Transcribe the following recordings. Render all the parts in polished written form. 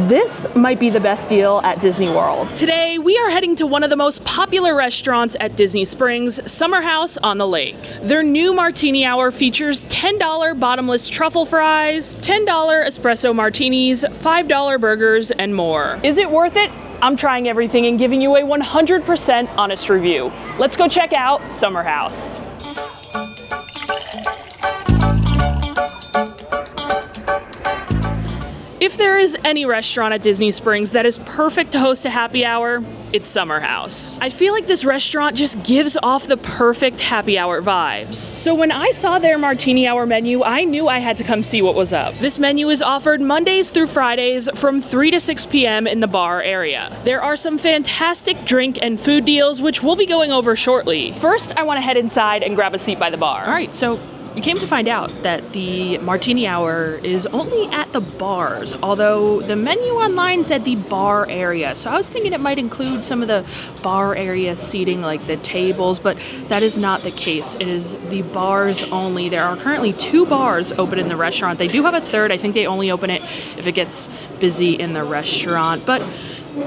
This might be the best deal at Disney World. Today, we are heading to one of the most popular restaurants at Disney Springs, Summer House on the Lake. Their new Martini Hour features $10 bottomless truffle fries, $10 espresso martinis, $5 burgers, and more. Is it worth it? I'm trying everything and giving you a 100% honest review. Let's go check out Summer House. If there is any restaurant at Disney Springs that is perfect to host a happy hour, it's Summer House. I feel like this restaurant just gives off the perfect happy hour vibes. So when I saw their Martini Hour menu, I knew I had to come see what was up. This menu is offered Mondays through Fridays from 3 to 6 p.m. in the bar area. There are some fantastic drink and food deals, which we'll be going over shortly. First, I want to head inside and grab a seat by the bar. All right, so we came to find out that the Martini Hour is only at the bars, although the menu online said the bar area. So I was thinking it might include some of the bar area seating, like the tables, but that is not the case. It is the bars only. There are currently 2 bars open in the restaurant. They do have a third. I think they only open it if it gets busy in the restaurant, but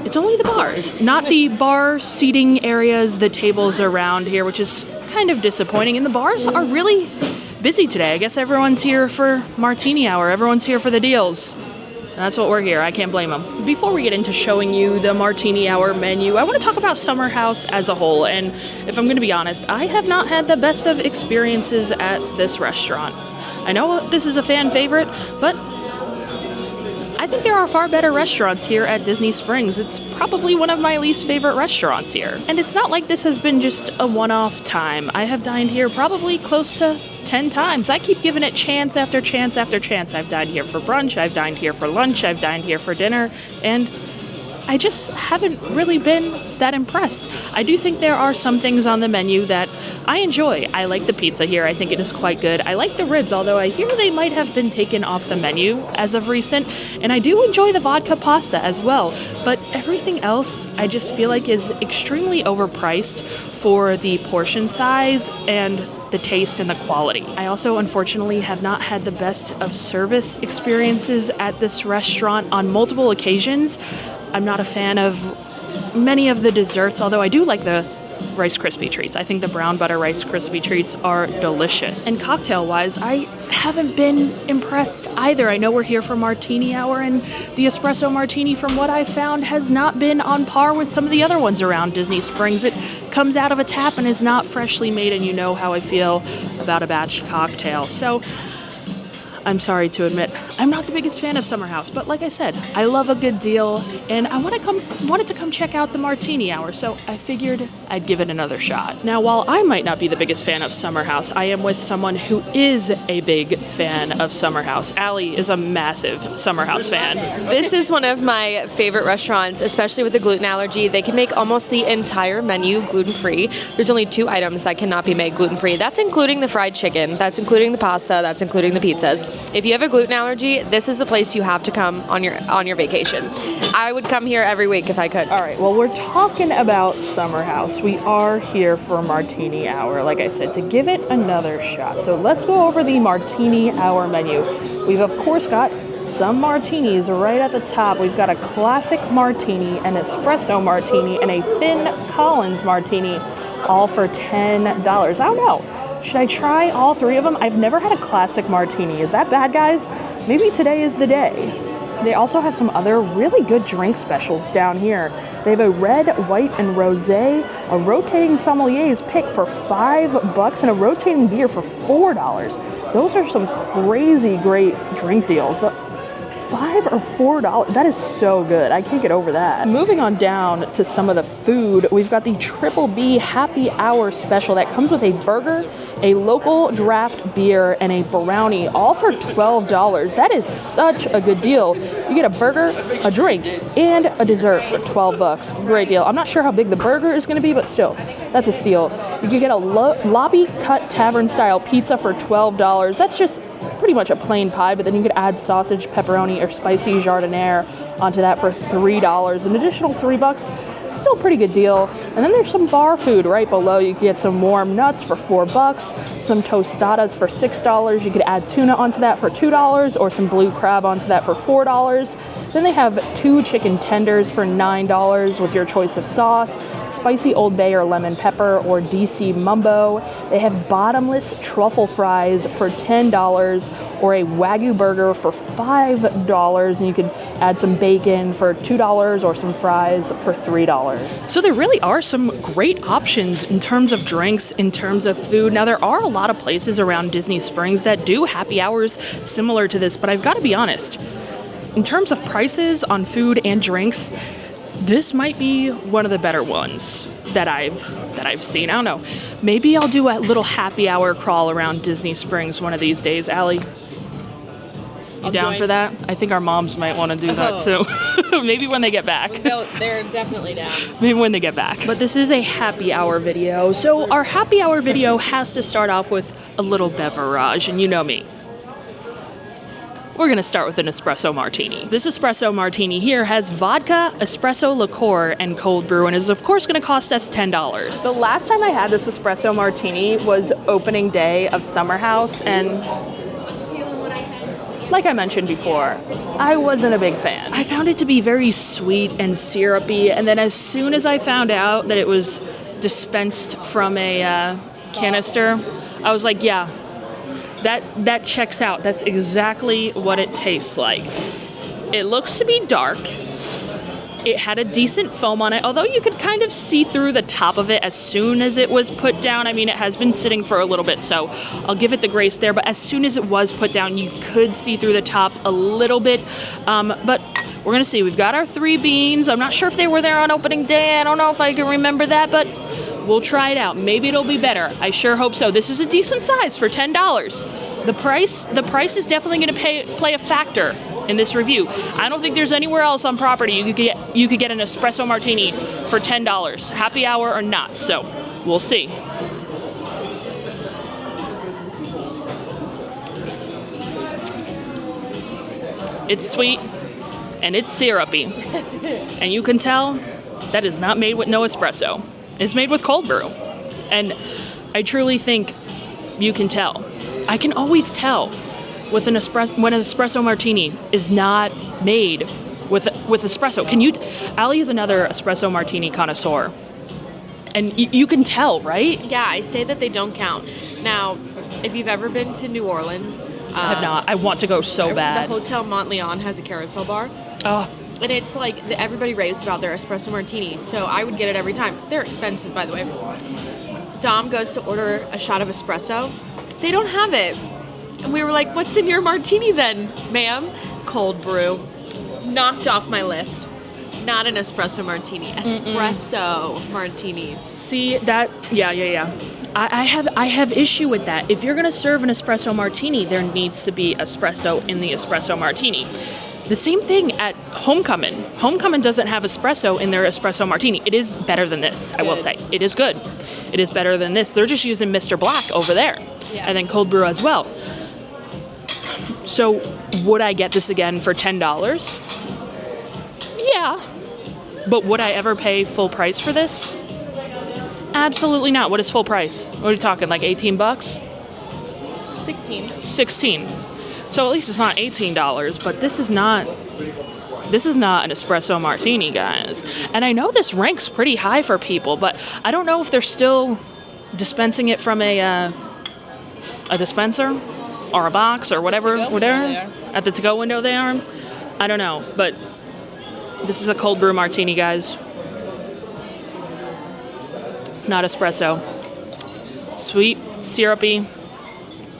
it's only the bars, not the bar seating areas, the tables around here, which is kind of disappointing. And the bars are really busy today. I guess everyone's here for Martini Hour. Everyone's here for the deals. That's what we're here. I can't blame them. Before we get into showing you the Martini Hour menu, I want to talk about Summer House as a whole. And if I'm going to be honest, I have not had the best of experiences at this restaurant. I know this is a fan favorite, but I think there are far better restaurants here at Disney Springs. It's probably one of my least favorite restaurants here. And it's not like this has been just a one-off time. I have dined here probably close to 10 times. I keep giving it chance after chance after chance. I've dined here for brunch, I've dined here for lunch, I've dined here for dinner, and I just haven't really been that impressed. I do think there are some things on the menu that I enjoy. I like the pizza here. I think it is quite good. I like the ribs, although I hear they might have been taken off the menu as of recent. And I do enjoy the vodka pasta as well. But everything else I just feel like is extremely overpriced for the portion size and the taste and the quality. I also, unfortunately, have not had the best of service experiences at this restaurant on multiple occasions. I'm not a fan of many of the desserts, although I do like the Rice Krispie treats. I think the brown butter Rice Krispie treats are delicious. And cocktail-wise, I haven't been impressed either. I know we're here for Martini Hour, and the Espresso Martini, from what I've found, has not been on par with some of the other ones around Disney Springs. It comes out of a tap and is not freshly made, and you know how I feel about a batch cocktail. So I'm sorry to admit, I'm not the biggest fan of Summer House, but like I said, I love a good deal, and I wanted to come check out the Martini Hour, so I figured I'd give it another shot. Now, while I might not be the biggest fan of Summer House, I am with someone who is a big fan of Summer House. Allie is a massive Summer House fan. This is one of my favorite restaurants, especially with the gluten allergy. They can make almost the entire menu gluten-free. There's only 2 items that cannot be made gluten-free. That's including the fried chicken, that's including the pasta, that's including the pizzas. If you have a gluten allergy, this is the place you have to come on your vacation. I would come here every week if I could. All right, well, we're talking about Summer House. We are here for Martini Hour, like I said, to give it another shot. So let's go over the Martini Hour menu. We've, of course, got some martinis right at the top. We've got a classic martini, an espresso martini, and a Finn Collins martini, all for $10. I don't know. Should I try all 3 of them? I've never had a classic martini. Is that bad, guys? Maybe today is the day. They also have some other really good drink specials down here. They have a red, white, and rosé, a rotating sommelier's pick for $5, and a rotating beer for $4. Those are some crazy great drink deals. $5 or $4, that is so good. I can't get over that. Moving on down to some of the food, we've got the Triple B Happy Hour special that comes with a burger, a local draft beer, and a brownie, all for $12. That is such a good deal. You get a burger, a drink, and a dessert for $12. Great deal. I'm not sure how big the burger is going to be, but still, that's a steal. You can get a lobby cut tavern style pizza for $12. That's just pretty much a plain pie, but then you could add sausage, pepperoni, or spicy jardiniere onto that for $3. An additional $3 still a pretty good deal. And then there's some bar food right below. You can get some warm nuts for $4, some Tostadas for $6. You could add tuna onto that for $2, or some blue crab onto that for $4. Then they have 2 chicken tenders for $9 with your choice of sauce, spicy Old Bay or lemon pepper, or DC Mumbo. They have bottomless truffle fries for $10, or a Wagyu burger for $5, and you could add some bacon for $2 or some fries for $3. So there really are some great options in terms of drinks, in terms of food. Now, there are a lot of places around Disney Springs that do happy hours similar to this, but I've got to be honest, in terms of prices on food and drinks, this might be one of the better ones that I've seen. I don't know. Maybe I'll do a little happy hour crawl around Disney Springs one of these days. Allie, you down for that? I think our moms might want to do that too. Maybe when they get back. They're definitely down. Maybe when they get back. But this is a happy hour video. So our happy hour video has to start off with a little beverage, and you know me. We're going to start with an espresso martini. This espresso martini here has vodka, espresso liqueur, and cold brew, and is of course going to cost us $10. The last time I had this espresso martini was opening day of Summer House, and like I mentioned before, I wasn't a big fan. I found it to be very sweet and syrupy, and then as soon as I found out that it was dispensed from a canister, I was like, yeah, that checks out. That's exactly what it tastes like. It looks to be dark. It had a decent foam on it, although you could kind of see through the top of it as soon as it was put down. I mean, it has been sitting for a little bit, so I'll give it the grace there, but as soon as it was put down, you could see through the top a little bit. But we're gonna see. We've got our 3 beans. I'm not sure if they were there on opening day. I don't know if I can remember that, but we'll try it out. Maybe it'll be better. I sure hope so. This is a decent size for $10. The price is definitely going to play a factor in this review. I don't think there's anywhere else on property you could get an espresso martini for $10, happy hour or not. So we'll see. It's sweet and it's syrupy, and you can tell that is not made with no espresso. It's made with cold brew, and I truly think you can tell. I can always tell when an espresso martini is not made with espresso. Allie is another espresso martini connoisseur, and you can tell, right? Yeah, I say that they don't count. Now, if you've ever been to New Orleans, I have not. I want to go so bad. The Hotel Montleon has a carousel bar. Oh. And it's like, everybody raves about their espresso martini, so I would get it every time. They're expensive, by the way. Dom goes to order a shot of espresso. They don't have it. And we were like, what's in your martini then, ma'am? Cold brew. Knocked off my list. Not an espresso martini. Espresso martini. See, that, yeah. I have issue with that. If you're going to serve an espresso martini, there needs to be espresso in the espresso martini. The same thing at Homecoming. Homecoming doesn't have espresso in their espresso martini. It is better than this, I will say. It is good. It is better than this. They're just using Mr. Black over there. Yeah. And then cold brew as well. So would I get this again for $10? Yeah. But would I ever pay full price for this? Absolutely not. What is full price? What are you talking, like $18? 16. So at least it's not $18, but this is not an espresso martini, guys. And I know this ranks pretty high for people, but I don't know if they're still dispensing it from a dispenser or a box or whatever. At the to-go window they are. I don't know, but this is a cold brew martini, guys. Not espresso. Sweet, syrupy,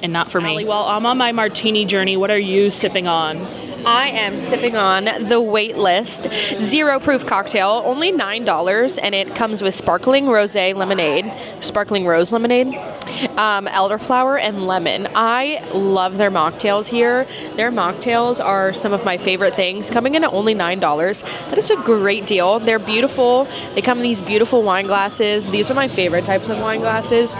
and not for me. Well, I'm on my martini journey. What are you sipping on? I am sipping on the Waitlist 0 proof cocktail, only $9, and it comes with sparkling rose lemonade, elderflower, and lemon. I love their mocktails here. Their mocktails are some of my favorite things, coming in at only $9. That is a great deal. They're beautiful. They come in these beautiful wine glasses. These are my favorite types of wine glasses.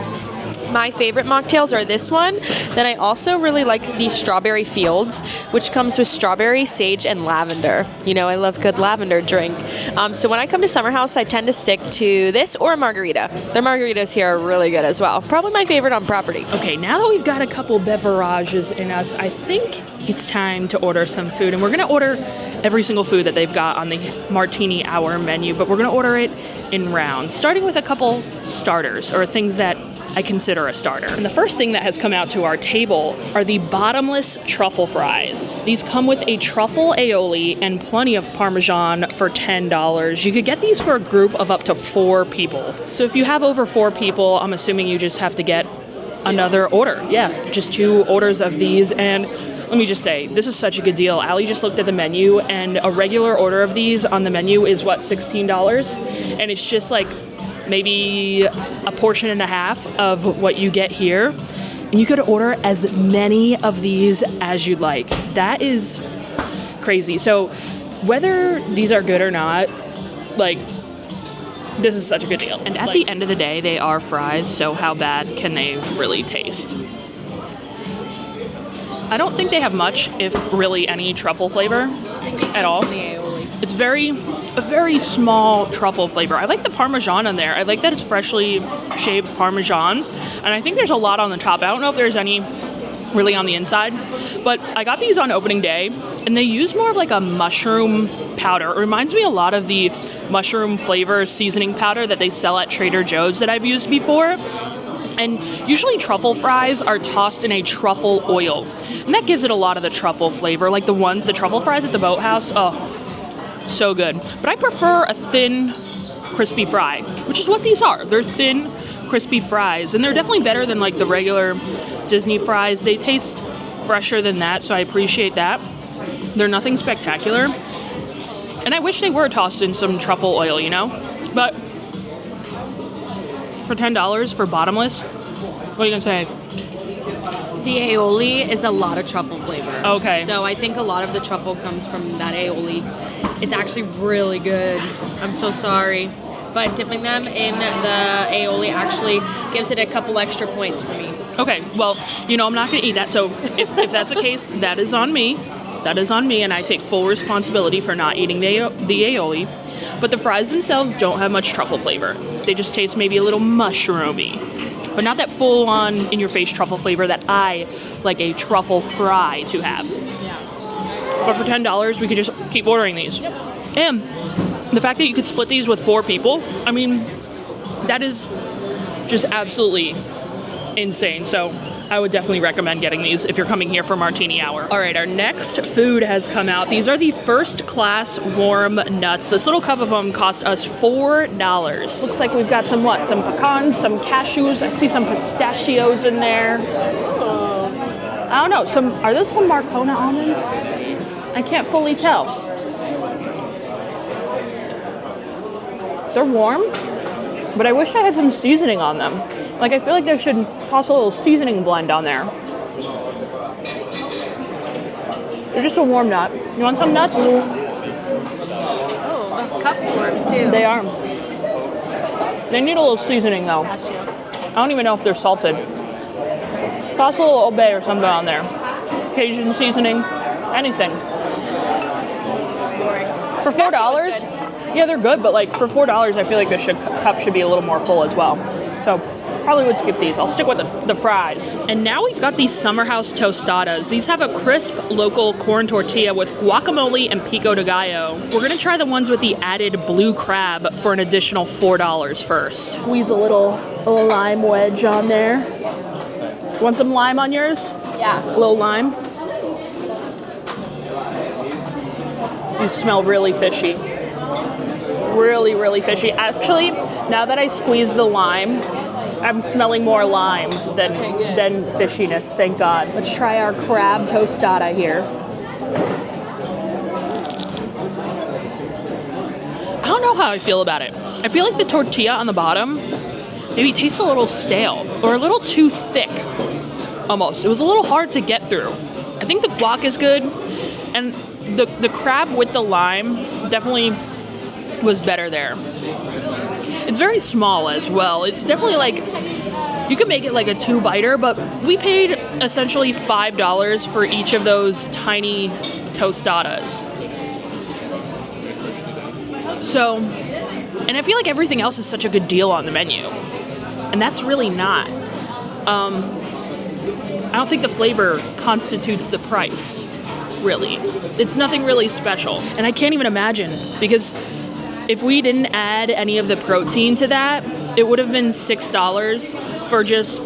My favorite mocktails are this one. Then I also really like the Strawberry Fields, which comes with strawberry, sage, and lavender. You know, I love good lavender drink. So when I come to Summer House, I tend to stick to this or a margarita. Their margaritas here are really good as well. Probably my favorite on property. Okay, now that we've got a couple beverages in us, I think it's time to order some food. And we're going to order every single food that they've got on the Martini Hour menu, but we're going to order it in rounds, starting with a couple starters, or things that I consider a starter. And the first thing that has come out to our table are the Bottomless truffle fries. These come with a truffle aioli and plenty of Parmesan for $10. You could get these for a group of up to 4 people. So if you have over 4 people, I'm assuming you just have to get another order. Yeah, just 2 orders of these. And let me just say, this is such a good deal. Allie just looked at the menu, and a regular order of these on the menu is, what, $16? And it's just like maybe a portion and a half of what you get here. And you could order as many of these as you'd like. That is crazy. So whether these are good or not, like, this is such a good deal. And at the end of the day, they are fries, so how bad can they really taste? I don't think they have much, if really any, truffle flavor at all. It's a very small truffle flavor. I like the Parmesan in there. I like that it's freshly shaved Parmesan. And I think there's a lot on the top. I don't know if there's any really on the inside. But I got these on opening day, and they use more of like a mushroom powder. It reminds me a lot of the mushroom flavor seasoning powder that they sell at Trader Joe's that I've used before. And usually truffle fries are tossed in a truffle oil. And that gives it a lot of the truffle flavor. Like the truffle fries at the Boathouse, oh, so good. But I prefer a thin, crispy fry, which is what these are. They're thin, crispy fries. And they're definitely better than like the regular Disney fries. They taste fresher than that, so I appreciate that. They're nothing spectacular. And I wish they were tossed in some truffle oil, you know? But for $10 for Bottomless, what are you gonna say? The aioli is a lot of truffle flavor. Okay. So I think a lot of the truffle comes from that aioli. It's actually really good. I'm so sorry. But dipping them in the aioli actually gives it a couple extra points for me. Okay, well, you know I'm not gonna eat that, so if that's the case, that is on me. That is on me, and I take full responsibility for not eating the aioli. But the fries themselves don't have much truffle flavor. They just taste maybe a little mushroomy. But not that full-on, in-your-face truffle flavor that I like a truffle fry to have. Yeah. But for $10, we could just keep ordering these. Yep. And the fact that you could split these with 4 people, I mean, that is just absolutely insane. So I would definitely recommend getting these if you're coming here for Martini Hour. All right, our next food has come out. These are the first class warm nuts. This little cup of them cost us $4. Looks like we've got some what? Some pecans, some cashews. I see some pistachios in there. I don't know. Are those some Marcona almonds? I can't fully tell. They're warm, but I wish I had some seasoning on them. Like, I feel like there should toss a little seasoning blend on there. They're just a warm nut. You want some nuts? Oh, the cup's warm too. They are. They need a little seasoning though. I don't even know if they're salted. Toss a little Old Bay or something on there. Cajun seasoning, anything. For $4, yeah, they're good, but like for $4, I feel like the cup should be a little more full as well. So probably would skip these. I'll stick with the fries. And now we've got these Summer House Tostadas. These have a crisp local corn tortilla with guacamole and pico de gallo. We're gonna try the ones with the added blue crab for an additional $4 first. Squeeze a little lime wedge on there. Want some lime on yours? Yeah. A little lime. These smell really fishy. Really, really fishy. Actually, now that I squeeze the lime, I'm smelling more lime than fishiness, thank God. Let's try our crab tostada here. I don't know how I feel about it. I feel like the tortilla on the bottom maybe tastes a little stale or a little too thick, almost. It was a little hard to get through. I think the guac is good, and the crab with the lime definitely was better there. It's very small as well. It's definitely like, you can make it like a 2-biter, but we paid essentially $5 for each of those tiny tostadas. So, and I feel like everything else is such a good deal on the menu. And that's really not. I don't think the flavor constitutes the price, really. It's nothing really special. And I can't even imagine, because if we didn't add any of the protein to that, it would have been $6 for just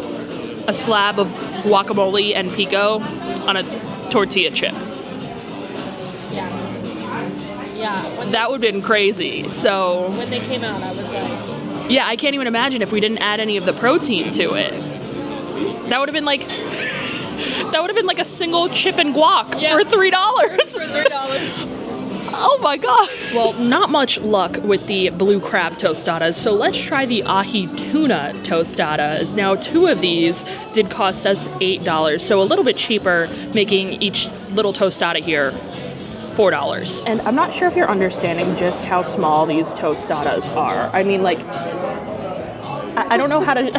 a slab of guacamole and pico on a tortilla chip. Yeah. That would have been crazy. So When they came out, I was like... yeah, I can't even imagine if we didn't add any of the protein to it. That would have been like a single chip and guac for $3. For $3. Oh my god. Well, not much luck with the blue crab tostadas, so let's try the ahi tuna tostadas. Now, 2 of these did cost us $8, so a little bit cheaper, making each little tostada here $4. And I'm not sure if you're understanding just how small these tostadas are. I mean, like, I don't know how to...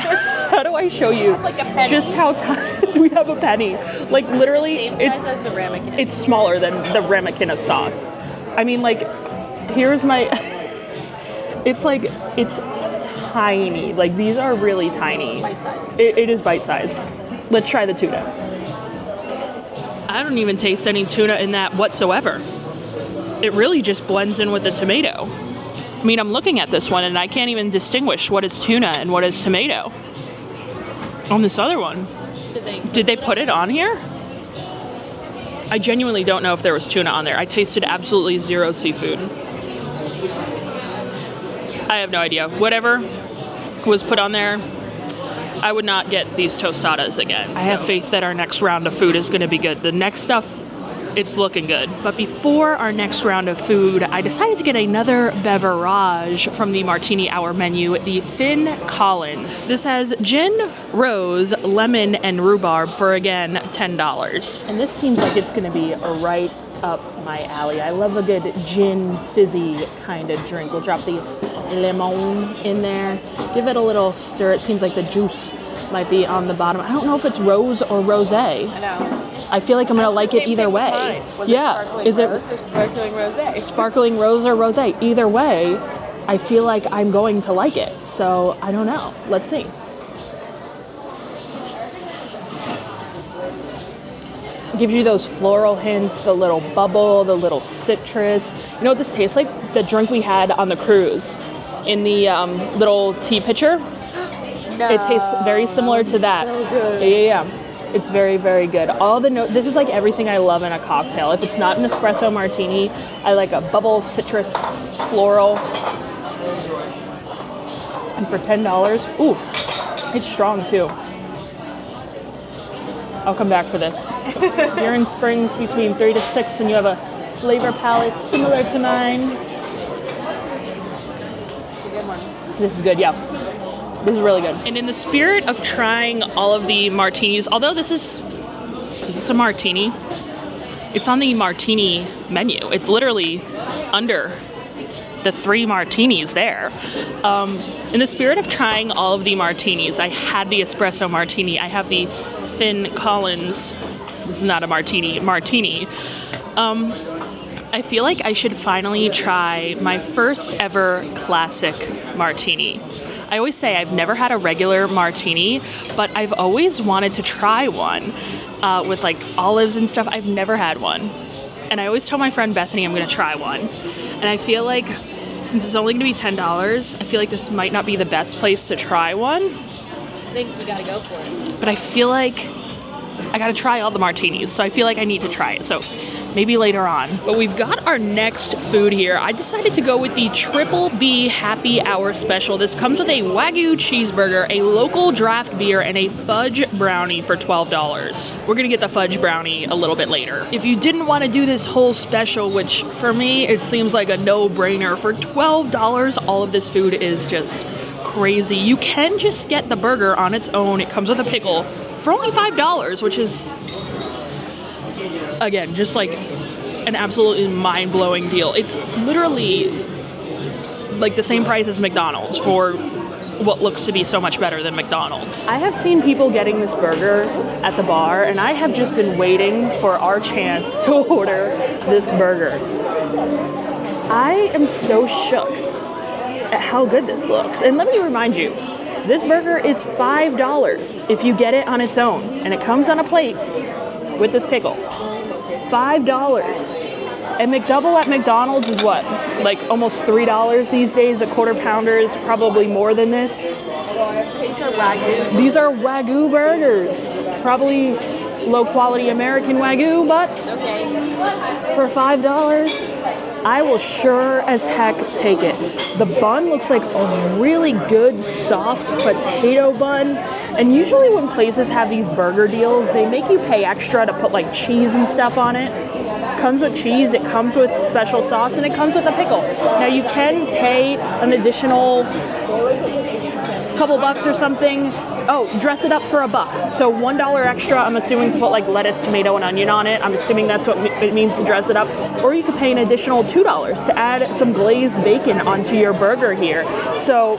How do I show you like a penny. just how tiny... Do we have a penny? Like, literally, It's the same size as the ramekin. it's smaller than the ramekin of sauce. I mean, like, here's my... It's like, it's tiny. Like, these are really tiny. Bite-sized. It is bite-sized. Let's try the tuna. I don't even taste any tuna in that whatsoever. It really just blends in with the tomato. I mean, I'm looking at this one and I can't even distinguish what is tuna and what is tomato. On this other one, did they put it on here? I genuinely don't know if there was tuna on there. I tasted absolutely zero seafood. I have no idea. Whatever was put on there, I would not get these tostadas again. I have faith that our next round of food is going to be good. The next stuff, it's looking good. But before our next round of food, I decided to get another beverage from the Martini Hour menu, the Finn Collins. This has gin, rose, lemon, and rhubarb for, again, $10. And this seems like it's going to be right up my alley. I love a good gin fizzy kind of drink. We'll drop the lemon in there. Give it a little stir. It seems like the juice might be on the bottom. I don't know if it's rose or rosé. I know. I feel like I'm gonna like it either way. Yeah, is it sparkling rosé? Sparkling rose or rosé? Either way, I feel like I'm going to like it. So I don't know. Let's see. Gives you those floral hints, the little bubble, the little citrus. You know what this tastes like? The drink we had on the cruise in the little tea pitcher. No, it tastes very similar to that. So good. Yeah. It's very, very good. This is like everything I love in a cocktail. If it's not an espresso martini, I like a bubble, citrus, floral. And for $10, ooh, it's strong too. I'll come back for this. You're in Springs between 3 to 6 and you have a flavor palette similar to mine. It's a good one. This is good, yeah. This is really good. And in the spirit of trying all of the martinis, although is this a martini? It's on the martini menu. It's literally under the 3 martinis there. In the spirit of trying all of the martinis, I had the espresso martini. I have the Finn Collins. This is not a martini. I feel like I should finally try my first ever classic martini. I always say I've never had a regular martini, but I've always wanted to try one with like olives and stuff. I've never had one. And I always tell my friend Bethany I'm going to try one. And I feel like since it's only going to be $10, I feel like this might not be the best place to try one. I think you got to go for it. But I feel like I got to try all the martinis, so I feel like I need to try it. So maybe later on. But we've got our next food here. I decided to go with the Triple B Happy Hour Special. This comes with a Wagyu cheeseburger, a local draft beer, and a fudge brownie for $12. We're gonna get the fudge brownie a little bit later. If you didn't want to do this whole special, which for me, it seems like a no-brainer, for $12, all of this food is just crazy. You can just get the burger on its own. It comes with a pickle for only $5, which is, again, just like an absolutely mind-blowing deal. It's literally like the same price as McDonald's for what looks to be so much better than McDonald's. I have seen people getting this burger at the bar, and I have just been waiting for our chance to order this burger. I am so shook at how good this looks. And let me remind you, this burger is $5 if you get it on its own. And it comes on a plate with this pickle. $5. And McDouble at McDonald's is what? Like almost $3 these days. A quarter pounder is probably more than this. These are Wagyu. These are Wagyu burgers. Probably low quality American Wagyu, but for $5, I will sure as heck take it. The bun looks like a really good soft potato bun. And usually when places have these burger deals, they make you pay extra to put like cheese and stuff on it. It comes with cheese, it comes with special sauce, and it comes with a pickle. Now you can pay an additional couple bucks or something. Oh, dress it up for $1. So $1 extra, I'm assuming, to put like lettuce, tomato, and onion on it. I'm assuming that's what it means to dress it up. Or you could pay an additional $2 to add some glazed bacon onto your burger here. So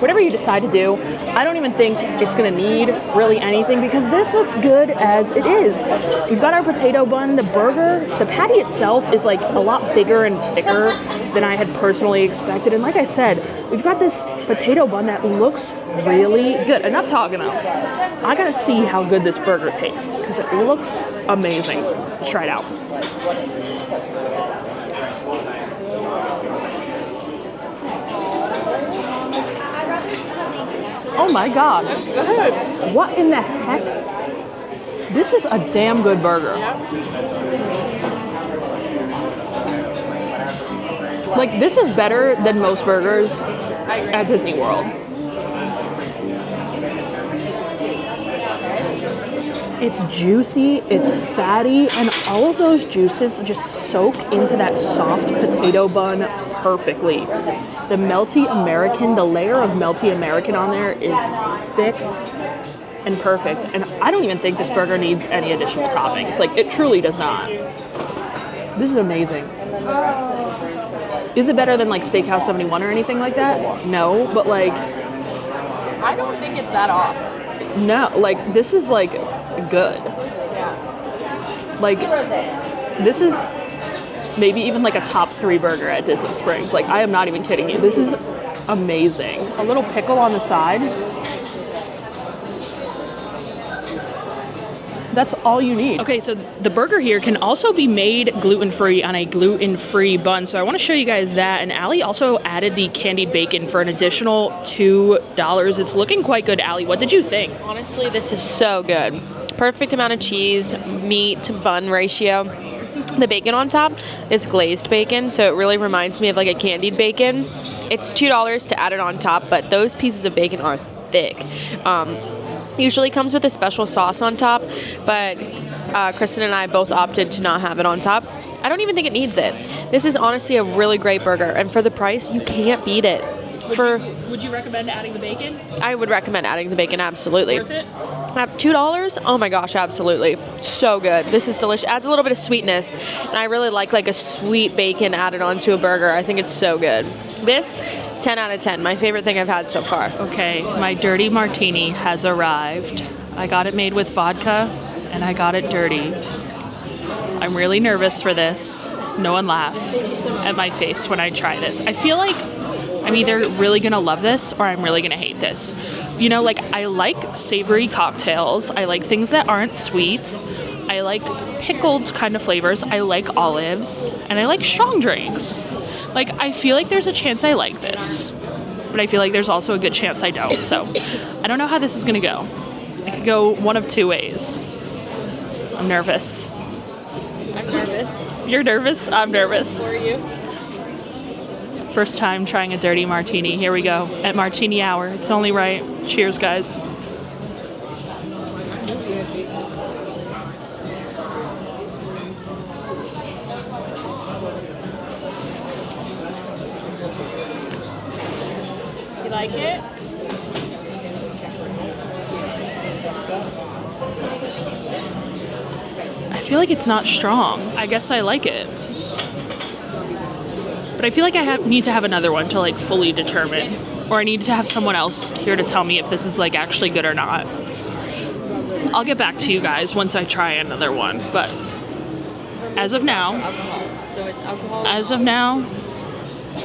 whatever you decide to do, I don't even think it's gonna need really anything because this looks good as it is. We've got our potato bun, the burger, the patty itself is like a lot bigger and thicker than I had personally expected. And like I said, we've got this potato bun that looks really good. Enough talking though. I gotta see how good this burger tastes because it looks amazing. Let's try it out. Oh my God. What in the heck? This is a damn good burger. Like, this is better than most burgers at Disney World. It's juicy, it's fatty, and all of those juices just soak into that soft potato bun perfectly. The melty American, the layer of melty American on there is thick and perfect. And I don't even think this burger needs any additional toppings. Like, it truly does not. This is amazing. Is it better than like Steakhouse 71 or anything like that? No, but like... I don't think it's that off. No, like, this is like good. Like, this is maybe even like a top 3 burger at Disney Springs. Like, I am not even kidding you. This is amazing. A little pickle on the side. That's all you need. Okay, so the burger here can also be made gluten-free on a gluten-free bun. So I want to show you guys that. And Allie also added the candied bacon for an additional $2. It's looking quite good, Allie. What did you think? Honestly, this is so good. Perfect amount of cheese, meat to bun ratio. The bacon on top is glazed bacon, so it really reminds me of like a candied bacon. It's $2 to add it on top, but those pieces of bacon are thick. Usually comes with a special sauce on top, but Kristen and I both opted to not have it on top. I don't even think it needs it. This is honestly a really great burger, and for the price, you can't beat it. Would you recommend adding the bacon? I would recommend adding the bacon, absolutely. Worth it? At $2? Oh my gosh, absolutely. So good. This is delicious. Adds a little bit of sweetness, and I really like a sweet bacon added onto a burger. I think it's so good. This, 10 out of 10. My favorite thing I've had so far. Okay, my dirty martini has arrived. I got it made with vodka, and I got it dirty. I'm really nervous for this. No one laugh at my face when I try this. I feel like I'm either really gonna love this or I'm really gonna hate this. You know, like, I like savory cocktails. I like things that aren't sweet. I like pickled kind of flavors. I like olives, and I like strong drinks. Like, I feel like there's a chance I like this, but I feel like there's also a good chance I don't. So I don't know how this is gonna go. It could go one of 2 ways. I'm nervous. I'm nervous. You're nervous? I'm nervous. Who are you? First time trying a dirty martini. Here we go. At Martini Hour. It's only right. Cheers, guys. You like it? I feel like it's not strong. I guess I like it. But I feel like I need to have another one to like fully determine. Or I need to have someone else here to tell me if this is like actually good or not. I'll get back to you guys once I try another one. But as of now, so it's alcohol. As of now,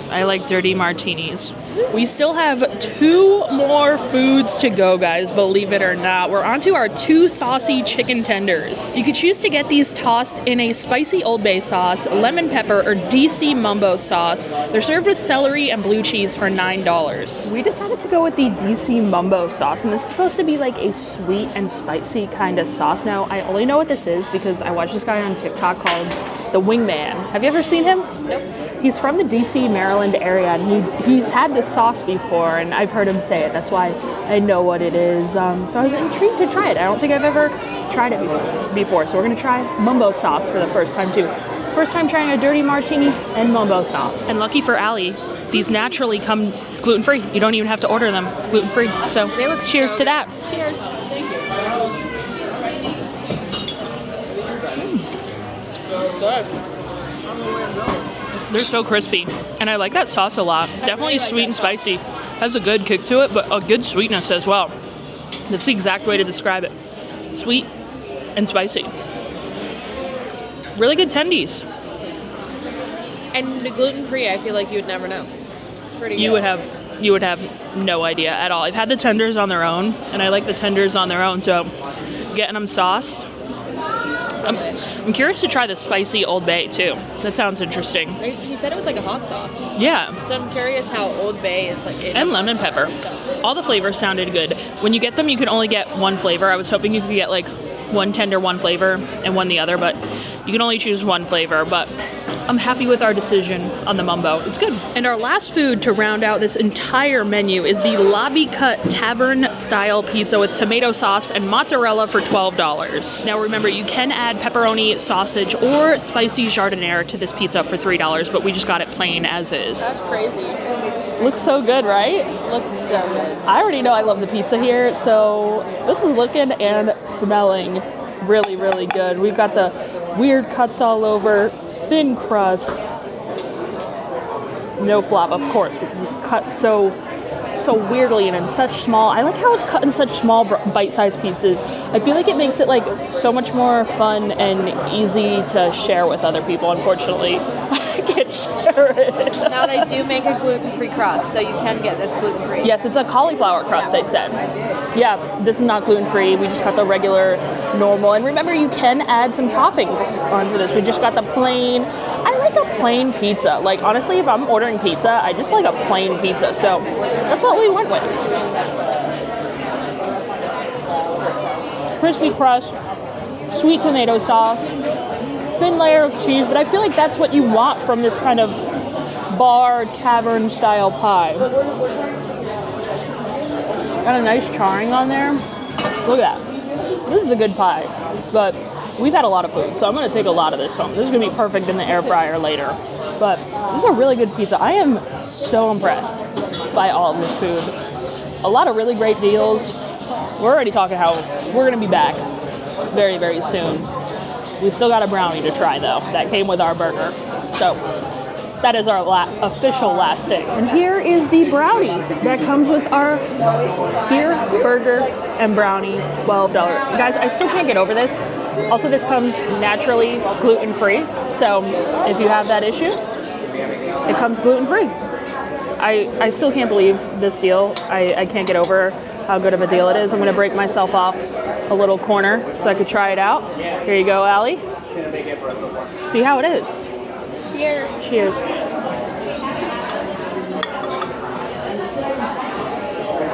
I like dirty martinis. We still have 2 more foods to go, guys, believe it or not. We're on to our 2 saucy chicken tenders. You could choose to get these tossed in a spicy Old Bay sauce, lemon pepper, or DC Mumbo sauce. They're served with celery and blue cheese for $9. We decided to go with the DC Mumbo sauce, and this is supposed to be like a sweet and spicy kind of sauce. Now, I only know what this is because I watched this guy on TikTok called The Wingman. Have you ever seen him? Nope. He's from the DC, Maryland area, and he's had this sauce before, and I've heard him say it. That's why I know what it is. So I was intrigued to try it. I don't think I've ever tried it before, so we're going to try Mumbo sauce for the first time, too. First time trying a dirty martini and Mumbo sauce. And lucky for Allie, these naturally come gluten-free. You don't even have to order them gluten-free. So They look cheers so to that. good. Cheers. Thank you. Good. They're so crispy, and I like that sauce a lot. Definitely sweet and spicy. Has a good kick to it, but a good sweetness as well. That's the exact way to describe it. Sweet and spicy. Really good tendies. And the gluten-free, I feel like you would never know. Pretty good. You would have no idea at all. I've had the tenders on their own, and I like the tenders on their own, so getting them sauced. I'm curious to try the spicy Old Bay too. That sounds interesting. He said it was like a hot sauce. Yeah. So I'm curious how Old Bay is like. And lemon pepper. All the flavors sounded good. When you get them, you can only get one flavor. I was hoping you could get like one tender, one flavor, and one the other, but you can only choose one flavor. But I'm happy with our decision on the Mumbo. It's good. And our last food to round out this entire menu is the lobby cut tavern style pizza with tomato sauce and mozzarella for $12. Now remember, you can add pepperoni, sausage, or spicy jardiniere to this pizza for $3, but we just got it plain as is. That's crazy. Looks so good, right? Looks so good. I already know I love the pizza here, so this is looking and smelling really, really good. We've got the weird cuts all over, thin crust, no flop, of course, because it's cut so weirdly and in such small. I like how it's cut in such small bite-sized pizzas. I feel like it makes it like so much more fun and easy to share with other people. Unfortunately, I can't share it. Now they do make a gluten-free crust, so you can get this gluten-free. Yes, it's a cauliflower crust, they said. Yeah, this is not gluten-free. We just got the regular, normal. And remember, you can add some toppings onto this. We just got the plain. I like a plain pizza. Like, honestly, if I'm ordering pizza, I just like a plain pizza. So that's what we went with. Crispy crust, sweet tomato sauce, thin layer of cheese. But I feel like that's what you want from this kind of bar, tavern style pie. Got a nice charring on there. Look at that. This is a good pie, but we've had a lot of food, so I'm going to take a lot of this home. This is going to be perfect in the air fryer later. But this is a really good pizza. I am so impressed by all of this food. A lot of really great deals. We're already talking how we're going to be back very, very soon. We still got a brownie to try, though. That came with our burger. So that is our official last thing. And here is the brownie that comes with our beer, burger, and brownie, $12. Guys, I still can't get over this. Also, this comes naturally gluten-free. So if you have that issue, it comes gluten-free. I still can't believe this deal. I can't get over how good of a deal it is. I'm going to break myself off a little corner so I could try it out. Here you go, Allie. See how it is. Cheers. Cheers.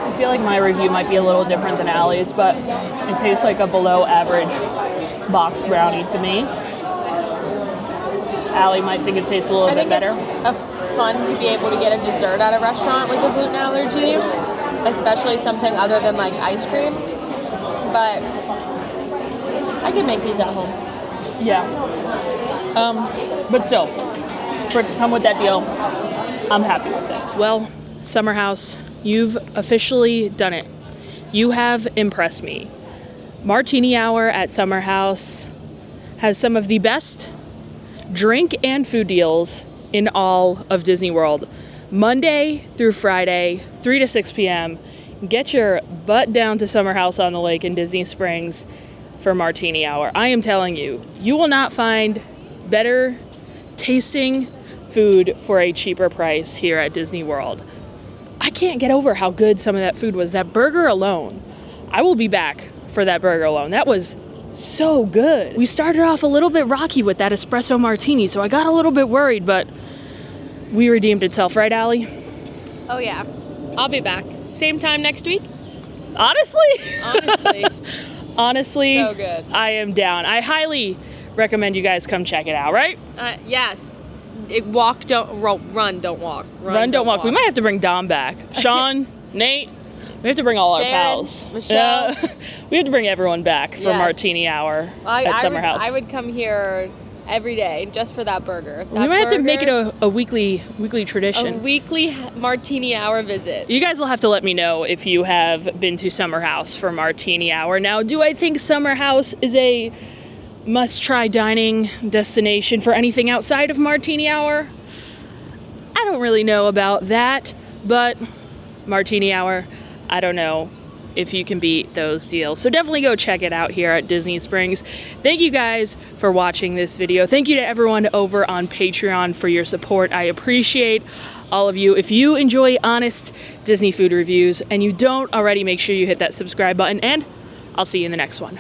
I feel like my review might be a little different than Allie's, but it tastes like a below average box brownie to me. Allie might think it tastes a little bit better. I think it's fun to be able to get a dessert at a restaurant with a gluten allergy, especially something other than like ice cream. But I can make these at home. Yeah. But still, for it to come with that deal, I'm happy with it. Well, Summer House, you've officially done it. You have impressed me. Martini Hour at Summer House has some of the best drink and food deals in all of Disney World. Monday through Friday, 3 to 6 p.m. Get your butt down to Summer House on the Lake in Disney Springs for Martini Hour. I am telling you, you will not find better tasting food for a cheaper price here at Disney World. I can't get over how good some of that food was. That burger alone, I will be back for that burger alone. That was so good. We started off a little bit rocky with that espresso martini, so I got a little bit worried, but we redeemed itself, right, Allie? Oh yeah, I'll be back. Same time next week? Honestly, So good. I am down. I highly recommend you guys come check it out, right? Yes. Run, don't walk. Run, don't walk. We might have to bring Dom back. Sean, Nate, we have to bring all our Sharon, pals. Michelle. We have to bring everyone back for Yes. Martini Hour at Summer House. I would come here every day just for that burger. We might have to make it a weekly tradition. A weekly Martini Hour visit. You guys will have to let me know if you have been to Summer House for Martini Hour. Now, do I think Summer House is a must-try dining destination for anything outside of Martini Hour? I don't really know about that, but Martini Hour, I don't know if you can beat those deals. So definitely go check it out here at Disney Springs. Thank you guys for watching this video. Thank you to everyone over on Patreon for your support. I appreciate all of you. If you enjoy honest Disney food reviews and you don't already, make sure you hit that subscribe button, and I'll see you in the next one.